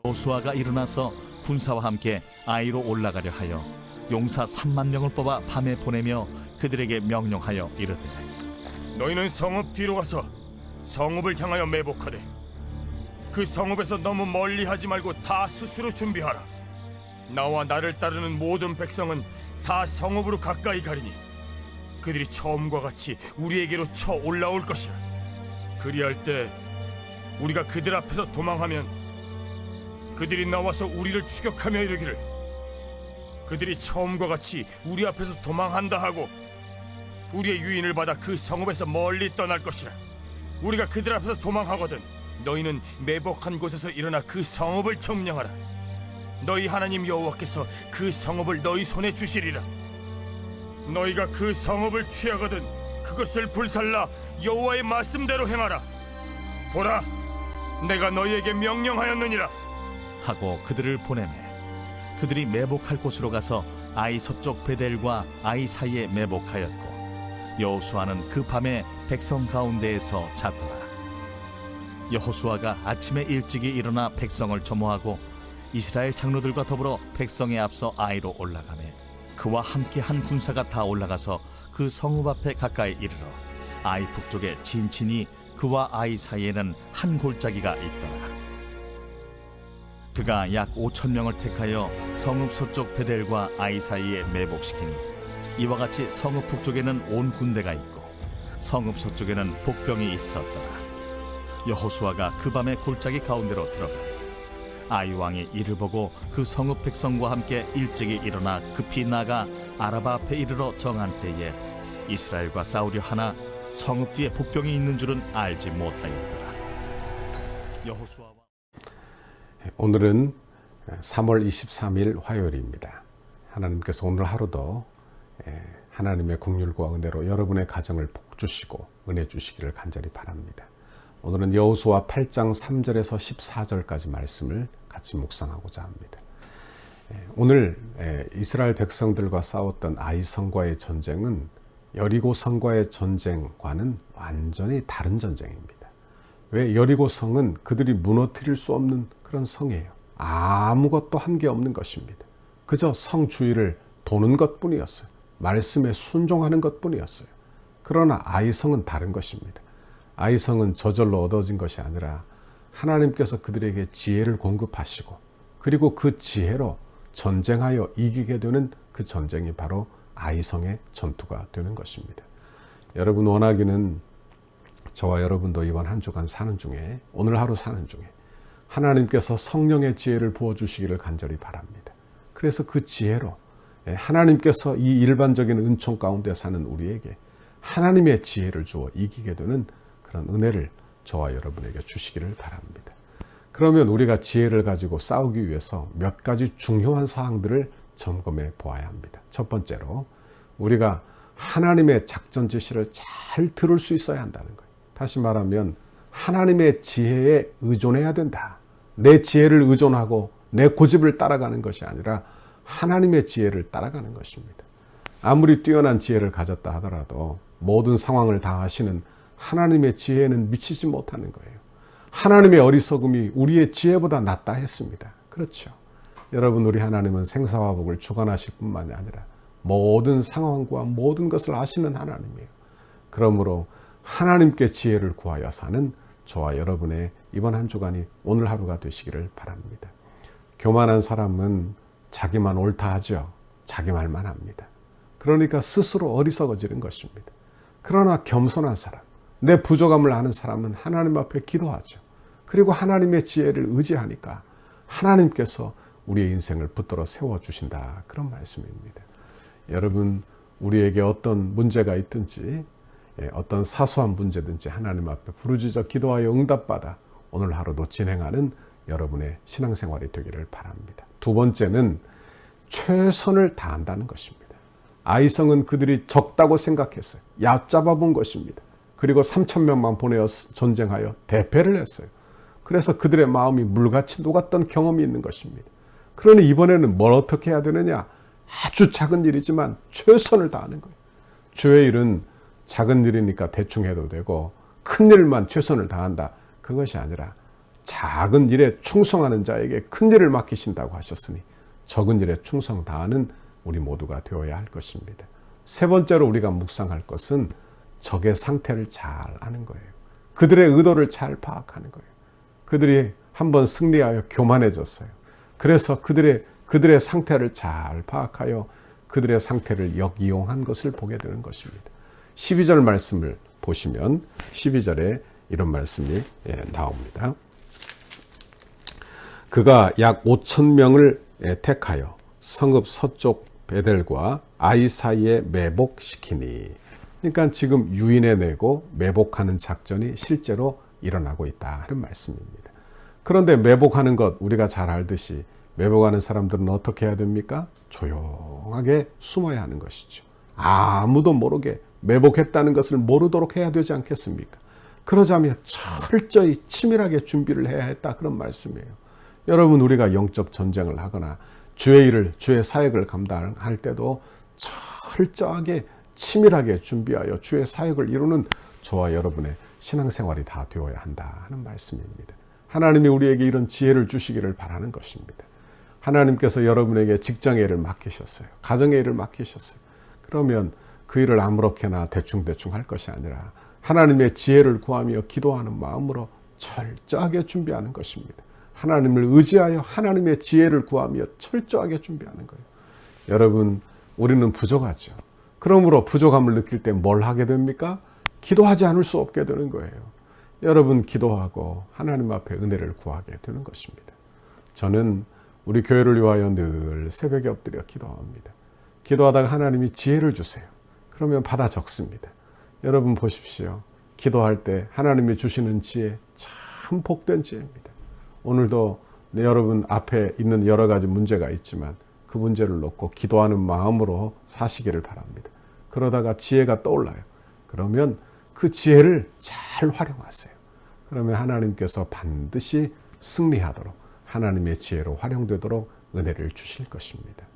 여호수아가 일어나서 군사와 함께 아이로 올라가려 하여 용사 3만 명을 뽑아 밤에 보내며 그들에게 명령하여 이르되 너희는 성읍 뒤로 가서 성읍을 향하여 매복하되 그 성읍에서 너무 멀리 하지 말고 다 스스로 준비하라. 나와 나를 따르는 모든 백성은 다 성읍으로 가까이 가리니 그들이 처음과 같이 우리에게로 쳐 올라올 것이라. 그리할 때 우리가 그들 앞에서 도망하면 그들이 나와서 우리를 추격하며 이르기를 그들이 처음과 같이 우리 앞에서 도망한다 하고 우리의 유인을 받아 그 성읍에서 멀리 떠날 것이라. 우리가 그들 앞에서 도망하거든 너희는 매복한 곳에서 일어나 그 성읍을 점령하라. 너희 하나님 여호와께서 그 성읍을 너희 손에 주시리라. 너희가 그 성읍을 취하거든 그것을 불살라 여호와의 말씀대로 행하라. 보라, 내가 너희에게 명령하였느니라 하고 그들을 보내매 그들이 매복할 곳으로 가서 아이 서쪽 베델과 아이 사이에 매복하였고 여호수아는 그 밤에 백성 가운데에서 잤더라. 여호수아가 아침에 일찍이 일어나 백성을 점호하고 이스라엘 장로들과 더불어 백성에 앞서 아이로 올라가매 그와 함께 한 군사가 다 올라가서 그 성읍 앞에 가까이 이르러 아이 북쪽에 진친이 그와 아이 사이에는 한 골짜기가 있더라. 그가 약 5,000명을 택하여 성읍 서쪽 베델과 아이 사이에 매복시키니 이와 같이 성읍 북쪽에는 온 군대가 있고 성읍 서쪽에는 복병이 있었더라. 여호수아가 그 밤에 골짜기 가운데로 들어가니 아이 왕이 이를 보고 그 성읍 백성과 함께 일찍이 일어나 급히 나가 아라바 앞에 이르러 정한 때에 이스라엘과 싸우려 하나 성읍 뒤에 복병이 있는 줄은 알지 못하였더라. 여호수아와 오늘은 3월 23일 화요일입니다. 하나님께서 오늘 하루도 하나님의 긍휼과 은혜로 여러분의 가정을 복 주시고 은혜 주시기를 간절히 바랍니다. 오늘은 여호수아 8장 3절에서 14절까지 말씀을 같이 묵상하고자 합니다. 오늘 이스라엘 백성들과 싸웠던 아이 성과의 전쟁은 여리고 성과의 전쟁과는 완전히 다른 전쟁입니다. 왜? 여리고 성은 그들이 무너뜨릴 수 없는 그런 성이에요. 아무것도 한 게 없는 것입니다. 그저 성 주위를 도는 것뿐이었어요. 말씀에 순종하는 것뿐이었어요. 그러나 아이성은 다른 것입니다. 아이성은 저절로 얻어진 것이 아니라 하나님께서 그들에게 지혜를 공급하시고 그리고 그 지혜로 전쟁하여 이기게 되는 그 전쟁이 바로 아이성의 전투가 되는 것입니다. 여러분 원하기는 저와 여러분도 이번 한 주간 사는 중에 오늘 하루 사는 중에 하나님께서 성령의 지혜를 부어주시기를 간절히 바랍니다. 그래서 그 지혜로 하나님께서 이 일반적인 은총 가운데 사는 우리에게 하나님의 지혜를 주어 이기게 되는 그런 은혜를 저와 여러분에게 주시기를 바랍니다. 그러면 우리가 지혜를 가지고 싸우기 위해서 몇 가지 중요한 사항들을 점검해 보아야 합니다. 첫 번째로 우리가 하나님의 작전 지시를 잘 들을 수 있어야 한다는 거예요. 다시 말하면 하나님의 지혜에 의존해야 된다. 내 지혜를 의존하고 내 고집을 따라가는 것이 아니라 하나님의 지혜를 따라가는 것입니다. 아무리 뛰어난 지혜를 가졌다 하더라도 모든 상황을 다 아시는 하나님의 지혜에는 미치지 못하는 거예요. 하나님의 어리석음이 우리의 지혜보다 낫다 했습니다. 그렇죠. 여러분, 우리 하나님은 생사와 복을 주관하실 뿐만이 아니라 모든 상황과 모든 것을 아시는 하나님이에요. 그러므로 하나님께 지혜를 구하여 사는 저와 여러분의 이번 한 주간이 오늘 하루가 되시기를 바랍니다. 교만한 사람은 자기만 옳다 하죠. 자기 말만 합니다. 그러니까 스스로 어리석어지는 것입니다. 그러나 겸손한 사람, 내 부족함을 아는 사람은 하나님 앞에 기도하죠. 그리고 하나님의 지혜를 의지하니까 하나님께서 우리의 인생을 붙들어 세워주신다. 그런 말씀입니다. 여러분, 우리에게 어떤 문제가 있든지 어떤 사소한 문제든지 하나님 앞에 부르짖어 기도하여 응답받아 오늘 하루도 진행하는 여러분의 신앙생활이 되기를 바랍니다. 두 번째는 최선을 다한다는 것입니다. 아이성은 그들이 적다고 생각했어요. 얕잡아 본 것입니다. 그리고 3,000명만 보내어 전쟁하여 대패를 했어요. 그래서 그들의 마음이 물같이 녹았던 경험이 있는 것입니다. 그러니 이번에는 뭘 어떻게 해야 되느냐? 아주 작은 일이지만 최선을 다하는 거예요. 주의 일은 작은 일이니까 대충 해도 되고 큰 일만 최선을 다한다. 그것이 아니라 작은 일에 충성하는 자에게 큰 일을 맡기신다고 하셨으니 적은 일에 충성 다하는 우리 모두가 되어야 할 것입니다. 세 번째로 우리가 묵상할 것은 적의 상태를 잘 아는 거예요. 그들의 의도를 잘 파악하는 거예요. 그들이 한번 승리하여 교만해졌어요. 그래서 그들의 상태를 잘 파악하여 그들의 상태를 역이용한 것을 보게 되는 것입니다. 12절 말씀을 보시면 12절에 이런 말씀이 나옵니다. 그가 약 5,000명을 택하여 성읍 서쪽 베델과 아이 사이에 매복시키니. 그러니까 지금 유인해내고 매복하는 작전이 실제로 일어나고 있다 하는 말씀입니다. 그런데 매복하는 것 우리가 잘 알듯이 매복하는 사람들은 어떻게 해야 됩니까? 조용하게 숨어야 하는 것이죠. 아무도 모르게 매복했다는 것을 모르도록 해야 되지 않겠습니까? 그러자면 철저히 치밀하게 준비를 해야 했다 그런 말씀이에요. 여러분, 우리가 영적 전쟁을 하거나 주의 일을, 주의 사역을 감당할 때도 철저하게 치밀하게 준비하여 주의 사역을 이루는 저와 여러분의 신앙생활이 다 되어야 한다 하는 말씀입니다. 하나님이 우리에게 이런 지혜를 주시기를 바라는 것입니다. 하나님께서 여러분에게 직장의 일을 맡기셨어요. 가정의 일을 맡기셨어요. 그러면 그 일을 아무렇게나 대충대충 할 것이 아니라 하나님의 지혜를 구하며 기도하는 마음으로 철저하게 준비하는 것입니다. 하나님을 의지하여 하나님의 지혜를 구하며 철저하게 준비하는 거예요. 여러분, 우리는 부족하죠. 그러므로 부족함을 느낄 때 뭘 하게 됩니까? 기도하지 않을 수 없게 되는 거예요. 여러분, 기도하고 하나님 앞에 은혜를 구하게 되는 것입니다. 저는 우리 교회를 위하여 늘 새벽에 엎드려 기도합니다. 기도하다가 하나님이 지혜를 주세요. 그러면 받아 적습니다. 여러분 보십시오. 기도할 때 하나님이 주시는 지혜 참 복된 지혜입니다. 오늘도 여러분 앞에 있는 여러 가지 문제가 있지만 그 문제를 놓고 기도하는 마음으로 사시기를 바랍니다. 그러다가 지혜가 떠올라요. 그러면 그 지혜를 잘 활용하세요. 그러면 하나님께서 반드시 승리하도록 하나님의 지혜로 활용되도록 은혜를 주실 것입니다.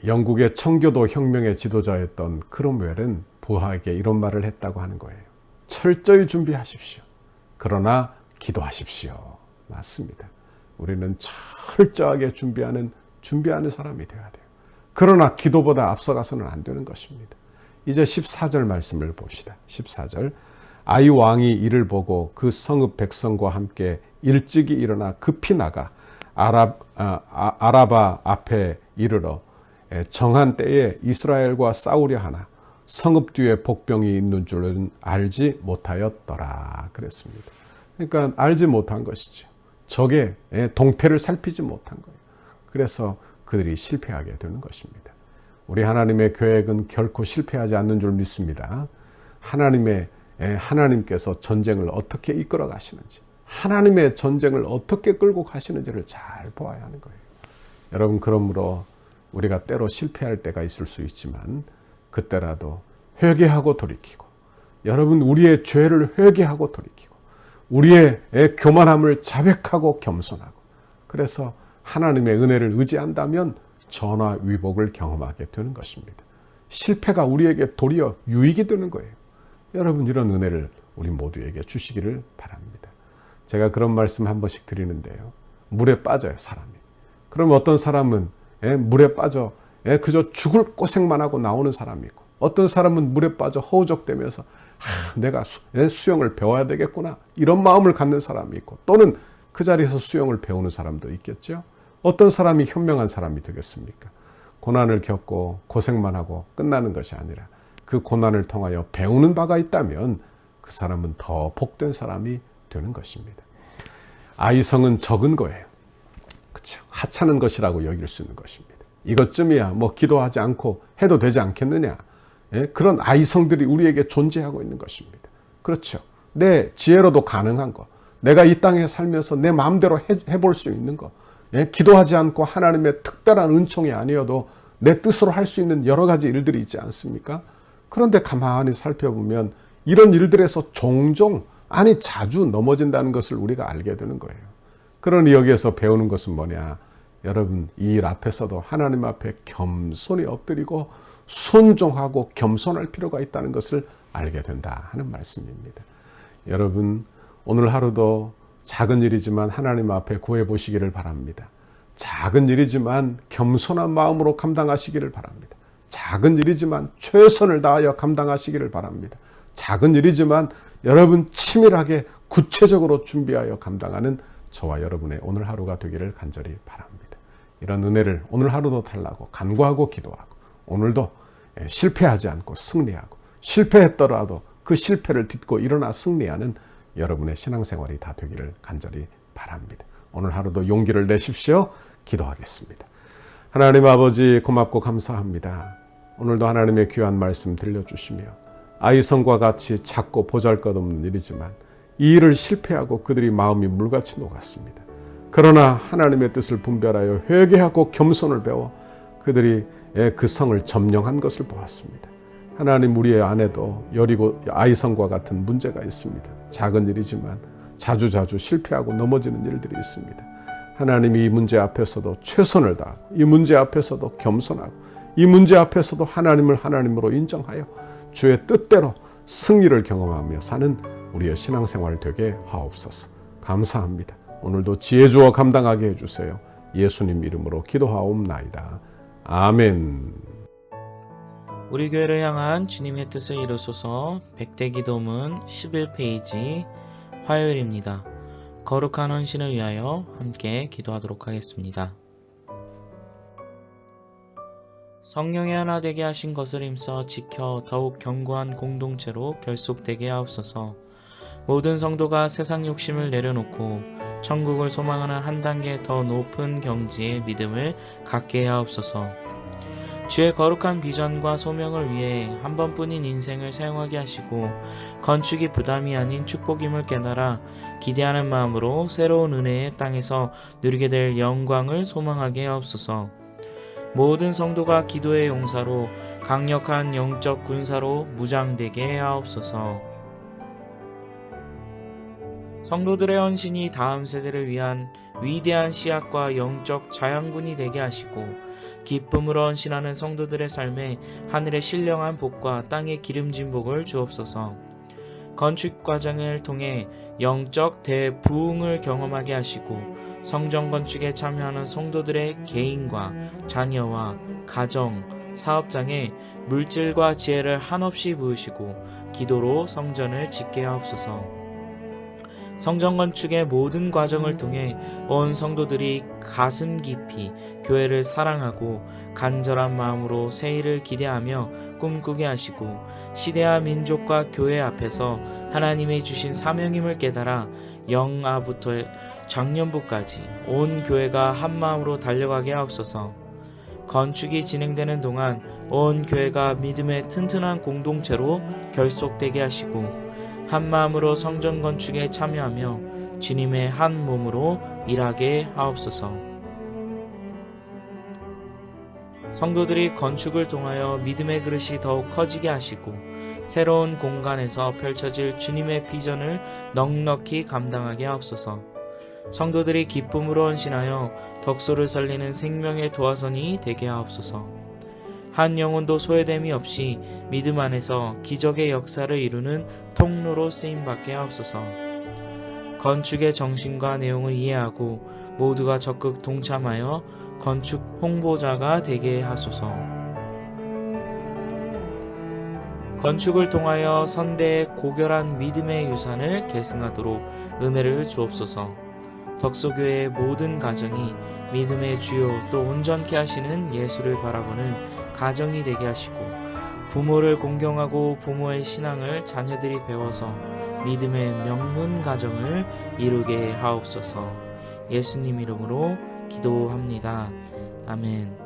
영국의 청교도 혁명의 지도자였던 크롬웰은 부하에게 이런 말을 했다고 하는 거예요. 철저히 준비하십시오. 그러나 기도하십시오. 맞습니다. 우리는 철저하게 준비하는 사람이 되어야 돼요. 그러나 기도보다 앞서가서는 안 되는 것입니다. 이제 14절 말씀을 봅시다. 14절. 아이 왕이 이를 보고 그 성읍 백성과 함께 일찍이 일어나 급히 나가 아라바 앞에 이르러 정한 때에 이스라엘과 싸우려 하나 성읍 뒤에 복병이 있는 줄은 알지 못하였더라 그랬습니다. 그러니까 알지 못한 것이죠. 적의 동태를 살피지 못한 거예요. 그래서 그들이 실패하게 되는 것입니다. 우리 하나님의 계획은 결코 실패하지 않는 줄 믿습니다. 하나님께서 전쟁을 어떻게 이끌어 가시는지, 하나님의 전쟁을 어떻게 끌고 가시는지를 잘 보아야 하는 거예요. 여러분, 그러므로 우리가 때로 실패할 때가 있을 수 있지만 그때라도 회개하고 돌이키고, 여러분 우리의 죄를 회개하고 돌이키고, 우리의 교만함을 자백하고 겸손하고, 그래서 하나님의 은혜를 의지한다면 전화위복을 경험하게 되는 것입니다. 실패가 우리에게 도리어 유익이 되는 거예요. 여러분, 이런 은혜를 우리 모두에게 주시기를 바랍니다. 제가 그런 말씀 한 번씩 드리는데요. 물에 빠져요, 사람이. 그럼 어떤 사람은 물에 빠져 그저 죽을 고생만 하고 나오는 사람이 있고, 어떤 사람은 물에 빠져 허우적대면서 내가 수영을 배워야 되겠구나 이런 마음을 갖는 사람이 있고, 또는 그 자리에서 수영을 배우는 사람도 있겠죠. 어떤 사람이 현명한 사람이 되겠습니까? 고난을 겪고 고생만 하고 끝나는 것이 아니라 그 고난을 통하여 배우는 바가 있다면 그 사람은 더 복된 사람이 되는 것입니다. 아이성은 적은 거예요. 그렇죠? 하찮은 것이라고 여길 수 있는 것입니다. 이것쯤이야 뭐 기도하지 않고 해도 되지 않겠느냐. 그런 아이성들이 우리에게 존재하고 있는 것입니다. 그렇죠. 내 지혜로도 가능한 거, 내가 이 땅에 살면서 내 마음대로 해볼 수 있는 거, 기도하지 않고 하나님의 특별한 은총이 아니어도 내 뜻으로 할 수 있는 여러 가지 일들이 있지 않습니까? 그런데 가만히 살펴보면 이런 일들에서 종종, 아니 자주 넘어진다는 것을 우리가 알게 되는 거예요. 그러니 여기에서 배우는 것은 뭐냐? 여러분, 이 일 앞에서도 하나님 앞에 겸손히 엎드리고 순종하고 겸손할 필요가 있다는 것을 알게 된다 하는 말씀입니다. 여러분, 오늘 하루도 작은 일이지만 하나님 앞에 구해 보시기를 바랍니다. 작은 일이지만 겸손한 마음으로 감당하시기를 바랍니다. 작은 일이지만 최선을 다하여 감당하시기를 바랍니다. 작은 일이지만 여러분 치밀하게 구체적으로 준비하여 감당하는 저와 여러분의 오늘 하루가 되기를 간절히 바랍니다. 이런 은혜를 오늘 하루도 달라고 간구하고 기도하고 오늘도 실패하지 않고 승리하고 실패했더라도 그 실패를 딛고 일어나 승리하는 여러분의 신앙생활이 다 되기를 간절히 바랍니다. 오늘 하루도 용기를 내십시오. 기도하겠습니다. 하나님 아버지 고맙고 감사합니다. 오늘도 하나님의 귀한 말씀 들려주시며 아이성과 같이 작고 보잘것없는 일이지만 이 일을 실패하고 그들이 마음이 물같이 녹았습니다. 그러나 하나님의 뜻을 분별하여 회개하고 겸손을 배워 그들이 그 성을 점령한 것을 보았습니다. 하나님 우리의 안에도 여리고 아이성과 같은 문제가 있습니다. 작은 일이지만 자주자주 실패하고 넘어지는 일들이 있습니다. 하나님이 이 문제 앞에서도 최선을 다하고 이 문제 앞에서도 겸손하고 이 문제 앞에서도 하나님을 하나님으로 인정하여 주의 뜻대로 승리를 경험하며 사는 우리의 신앙생활 되게 하옵소서. 감사합니다. 오늘도 지혜 주어 감당하게 해주세요. 예수님 이름으로 기도하옵나이다. 아멘. 우리 교회를 향한 주님의 뜻을 이루소서. 백대기도문 11페이지 화요일입니다. 거룩한 헌신을 위하여 함께 기도하도록 하겠습니다. 성령의 하나 되게 하신 것을 힘써 지켜 더욱 견고한 공동체로 결속되게 하옵소서. 모든 성도가 세상 욕심을 내려놓고 천국을 소망하는 한 단계 더 높은 경지의 믿음을 갖게 하옵소서. 주의 거룩한 비전과 소명을 위해 한 번뿐인 인생을 사용하게 하시고 건축이 부담이 아닌 축복임을 깨달아 기대하는 마음으로 새로운 은혜의 땅에서 누리게 될 영광을 소망하게 하옵소서. 모든 성도가 기도의 용사로 강력한 영적 군사로 무장되게 하옵소서. 성도들의 헌신이 다음 세대를 위한 위대한 씨앗과 영적 자양분이 되게 하시고 기쁨으로 헌신하는 성도들의 삶에 하늘의 신령한 복과 땅의 기름진 복을 주옵소서. 건축 과정을 통해 영적 대부흥을 경험하게 하시고 성전 건축에 참여하는 성도들의 개인과 자녀와 가정, 사업장에 물질과 지혜를 한없이 부으시고 기도로 성전을 짓게 하옵소서. 성전 건축의 모든 과정을 통해 온 성도들이 가슴 깊이 교회를 사랑하고 간절한 마음으로 새 일을 기대하며 꿈꾸게 하시고 시대와 민족과 교회 앞에서 하나님이 주신 사명임을 깨달아 영아부터 장년부까지 온 교회가 한 마음으로 달려가게 하옵소서. 건축이 진행되는 동안 온 교회가 믿음의 튼튼한 공동체로 결속되게 하시고 한 마음으로 성전 건축에 참여하며 주님의 한 몸으로 일하게 하옵소서. 성도들이 건축을 통하여 믿음의 그릇이 더욱 커지게 하시고 새로운 공간에서 펼쳐질 주님의 비전을 넉넉히 감당하게 하옵소서. 성도들이 기쁨으로 헌신하여 덕소를 살리는 생명의 도화선이 되게 하옵소서. 한 영혼도 소외됨이 없이 믿음 안에서 기적의 역사를 이루는 통로로 쓰임받게 하옵소서. 건축의 정신과 내용을 이해하고 모두가 적극 동참하여 건축 홍보자가 되게 하소서. 건축을 통하여 선대의 고결한 믿음의 유산을 계승하도록 은혜를 주옵소서. 덕소교회의 모든 가정이 믿음의 주요 또 온전케 하시는 예수를 바라보는 가정이 되게 하시고 부모를 공경하고 부모의 신앙을 자녀들이 배워서 믿음의 명문 가정을 이루게 하옵소서. 예수님 이름으로 기도합니다. 아멘.